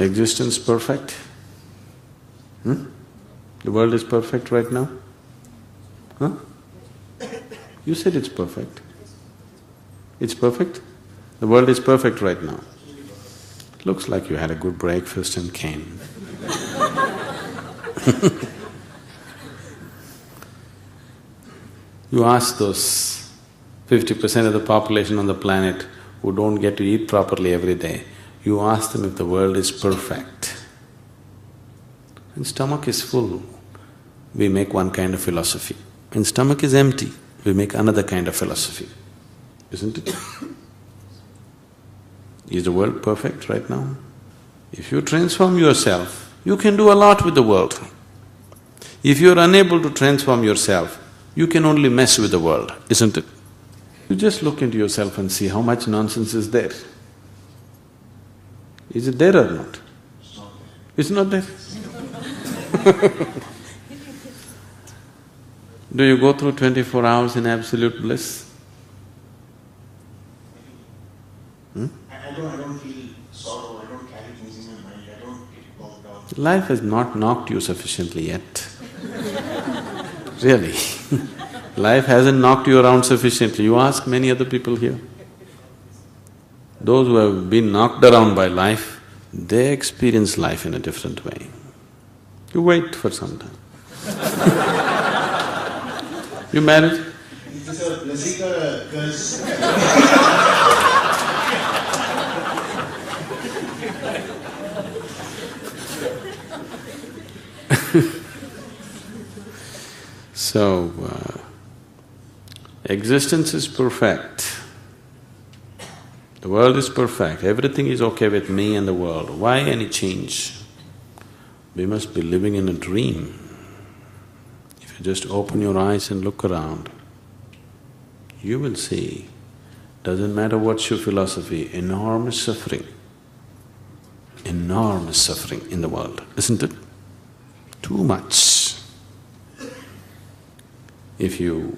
Existence perfect? The world is perfect right now? Huh? You said it's perfect. It's perfect? The world is perfect right now. Looks like you had a good breakfast and came. You ask those 50% of the population on the planet who don't get to eat properly every day, you ask them if the world is perfect. When stomach is full, we make one kind of philosophy. When stomach is empty, we make another kind of philosophy, isn't it? Is the world perfect right now? If you transform yourself, you can do a lot with the world. If you're unable to transform yourself, you can only mess with the world, isn't it? You just look into yourself and see how much nonsense is there. Is it there or not? It's not there. Do you go through 24 hours in absolute bliss? I don't feel sorrow, I don't carry things in my mind, I don't get bogged down. Life has not knocked you sufficiently yet. Really. Life hasn't knocked you around sufficiently. You ask many other people here. Those who have been knocked around by life, they experience life in a different way. You wait for some time. You married? Is this a blessing or a curse? So, existence is perfect. The world is perfect, everything is okay with me and the world. Why any change? We must be living in a dream. If you just open your eyes and look around, you will see, doesn't matter what's your philosophy, enormous suffering in the world, isn't it? Too much. If you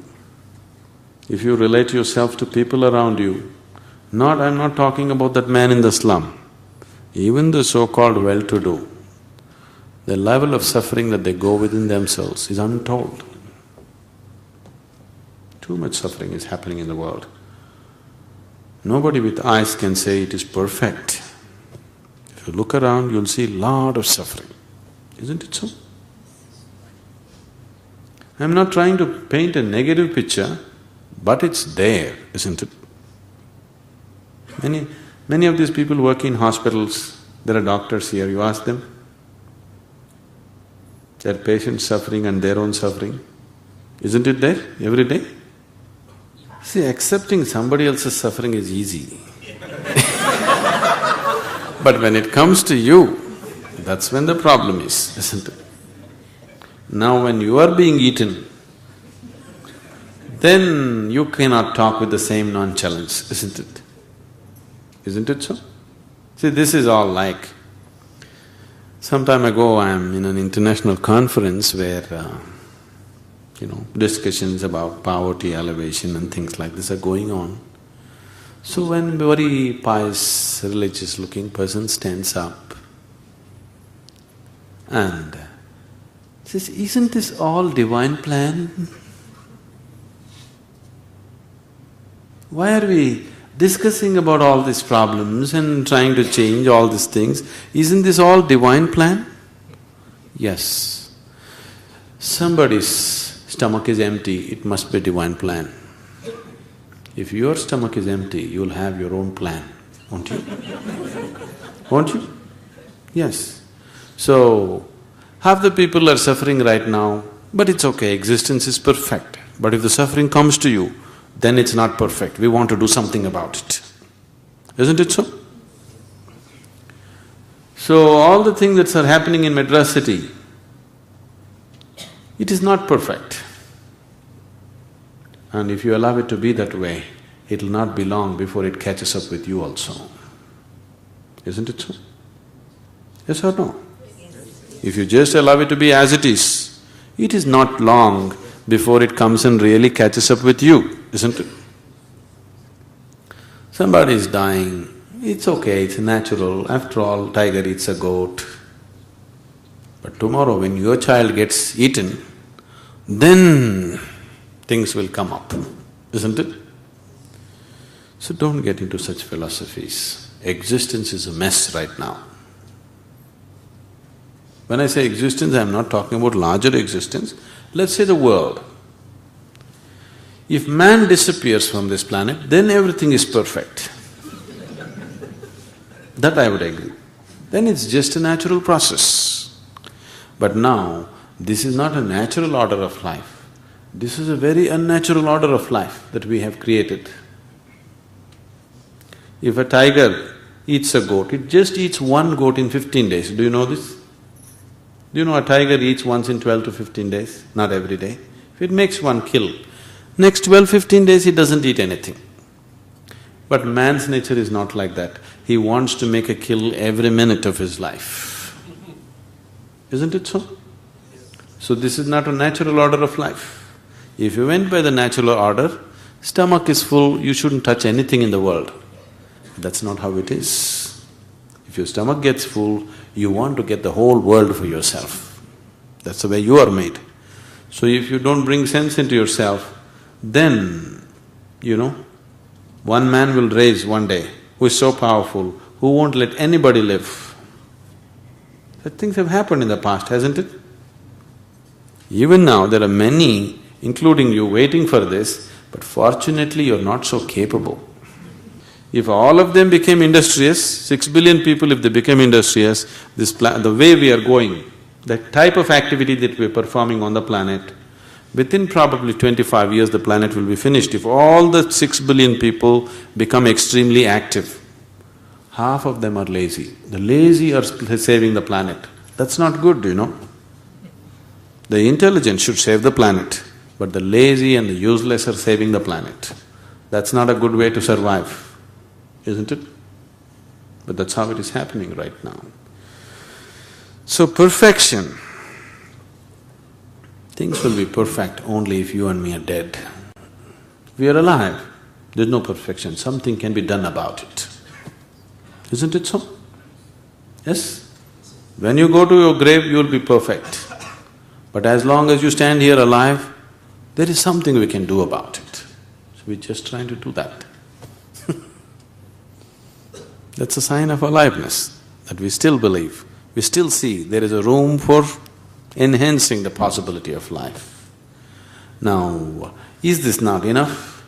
relate yourself to people around you, I'm not talking about that man in the slum, even the so-called well-to-do, the level of suffering that they go within themselves is untold. Too much suffering is happening in the world. Nobody with eyes can say it is perfect. If you look around, you'll see a lot of suffering, isn't it so? I'm not trying to paint a negative picture, but it's there, isn't it? Many of these people work in hospitals, there are doctors here, you ask them, their patients suffering and their own suffering, isn't it there every day? See, accepting somebody else's suffering is easy. But when it comes to you, that's when the problem is, isn't it? Now when you are being eaten, then you cannot talk with the same nonchalance, isn't it? Isn't it so? See, this is all like… Some time ago, I am in an international conference where, discussions about poverty, elevation and things like this are going on. So when a very pious, religious-looking person stands up and says, "Isn't this all divine plan? Why are we discussing about all these problems and trying to change all these things? Isn't this all divine plan?" Yes. Somebody's stomach is empty, it must be divine plan. If your stomach is empty, you'll have your own plan, won't you? Won't you? Yes. So, half the people are suffering right now, but it's okay, existence is perfect. But if the suffering comes to you, then it's not perfect, we want to do something about it. Isn't it so? So, all the things that are happening in Madras city, it is not perfect. And if you allow it to be that way, it'll not be long before it catches up with you also. Isn't it so? Yes or no? If you just allow it to be as it is not long before it comes and really catches up with you, isn't it? Somebody is dying, It's okay, it's natural. After all, tiger eats a goat. But tomorrow when your child gets eaten, then things will come up, isn't it? So don't get into such philosophies. Existence is a mess right now. When I say existence, I'm not talking about larger existence. Let's say the world. If man disappears from this planet, then everything is perfect. That I would agree. Then it's just a natural process. But now, this is not a natural order of life. This is a very unnatural order of life that we have created. If a tiger eats a goat, it just eats one goat in 15 days. Do you know this? Do you know a tiger eats once in 12 to 15 days? Not every day. If it makes one kill, next 12-15 days it doesn't eat anything. But man's nature is not like that. He wants to make a kill every minute of his life. Isn't it so? So this is not a natural order of life. If you went by the natural order, stomach is full, you shouldn't touch anything in the world. That's not how it is. If your stomach gets full, you want to get the whole world for yourself. That's the way you are made. So if you don't bring sense into yourself, then, one man will raise one day who is so powerful, who won't let anybody live. Such things have happened in the past, hasn't it? Even now, there are many, including you, waiting for this, but fortunately you're not so capable. If all of them became industrious, 6 billion people if they became industrious, the way we are going, the type of activity that we're performing on the planet, within probably 25 years the planet will be finished. If all the 6 billion people become extremely active, half of them are lazy. The lazy are saving the planet. That's not good, The intelligent should save the planet, but the lazy and the useless are saving the planet. That's not a good way to survive, isn't it? But that's how it is happening right now. So perfection, things will be perfect only if you and me are dead. If we are alive, there's no perfection, something can be done about it. Isn't it so? Yes? When you go to your grave, you'll be perfect. But as long as you stand here alive, there is something we can do about it. So we're just trying to do that. That's a sign of aliveness, that we still believe, we still see there is a room for enhancing the possibility of life. Now, is this not enough?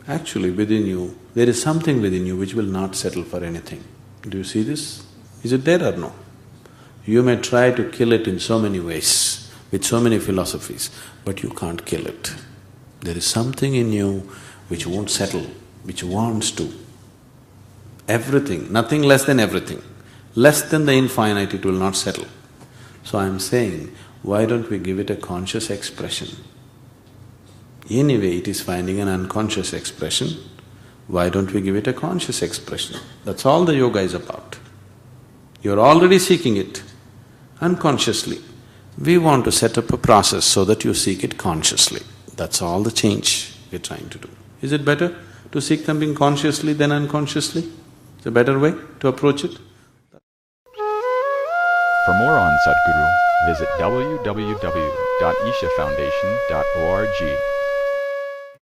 Actually, within you, there is something within you which will not settle for anything. Do you see this? Is it there or no? You may try to kill it in so many ways, with so many philosophies, but you can't kill it. There is something in you which won't settle, which wants to. Everything, nothing less than everything. Less than the infinite, it will not settle. So I'm saying, why don't we give it a conscious expression? Anyway, it is finding an unconscious expression. Why don't we give it a conscious expression? That's all the yoga is about. You're already seeking it unconsciously. We want to set up a process so that you seek it consciously. That's all the change we're trying to do. Is it better to seek something consciously than unconsciously? It's a better way to approach it. For more on Sadhguru, visit www.ishafoundation.org.